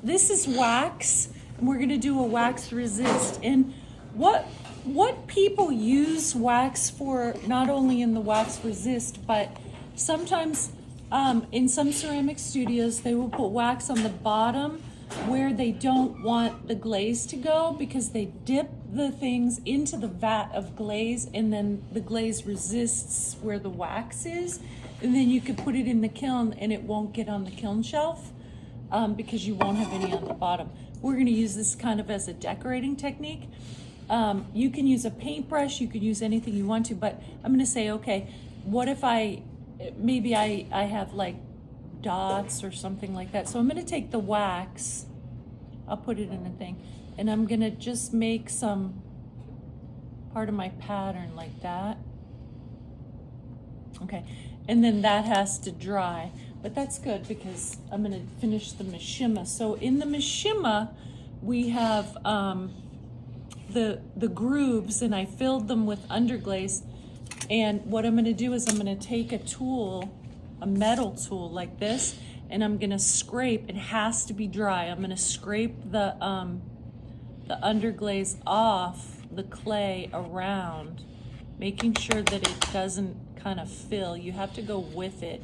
this is wax, and we're gonna do a wax resist. And what people use wax for, not only in the wax resist, but sometimes in some ceramic studios, they will put wax on the bottom where they don't want the glaze to go, because they dip the things into the vat of glaze, and then the glaze resists where the wax is, and then you could put it in the kiln and it won't get on the kiln shelf because you won't have any on the bottom. We're going to use this kind of as a decorating technique. You can use a paintbrush, you could use anything you want to, but I'm going to say, okay, what if maybe I have like dots or something like that. So I'm going to take the wax, I'll put it in a thing, and I'm going to just make some part of my pattern like that. Okay, and then that has to dry, but that's good because I'm going to finish the mishima. So in the mishima, we have the grooves, and I filled them with underglaze. And what I'm going to do is I'm going to take a tool, a metal tool like this, and I'm going to scrape. It has to be dry. I'm going to scrape the underglaze off the clay around, making sure that it doesn't kind of fill. You have to go with it.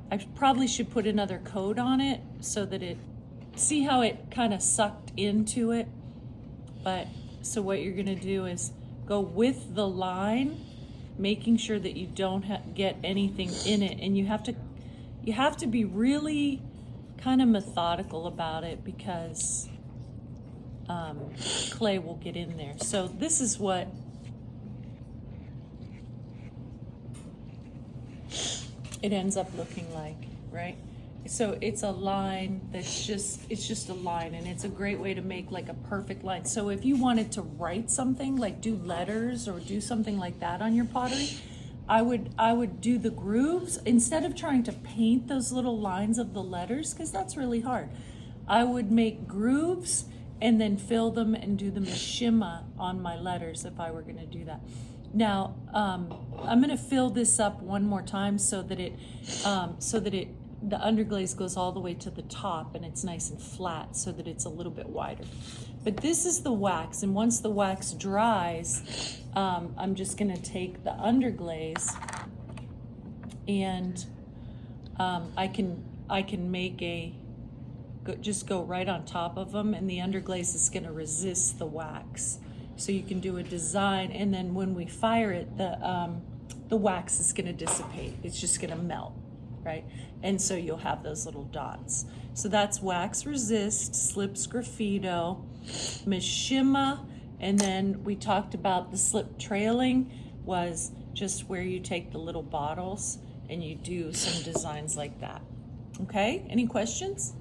I probably should put another coat on it so that see how it kind of sucked into it? But so what you're going to do is go with the line, making sure that you don't get anything in it. And you have to be really kind of methodical about it, because clay will get in there. So this is what it ends up looking like, right? So it's a line it's just a line, and it's a great way to make like a perfect line. So if you wanted to write something, like do letters or do something like that on your pottery, I would do the grooves instead of trying to paint those little lines of the letters, because that's really hard. I would make grooves and then fill them and do the mishima on my letters if I were going to do that. Now I'm going to fill this up one more time so that the underglaze goes all the way to the top and it's nice and flat, so that it's a little bit wider. But this is the wax, and once the wax dries, I'm just going to take the underglaze, and I can make just go right on top of them, and the underglaze is going to resist the wax. So you can do a design, and then when we fire it, the wax is going to dissipate. It's just going to melt, right? And so you'll have those little dots. So that's wax resist, slip sgraffito, mishima, and then we talked about the slip trailing was just where you take the little bottles and you do some designs like that. Okay, any questions?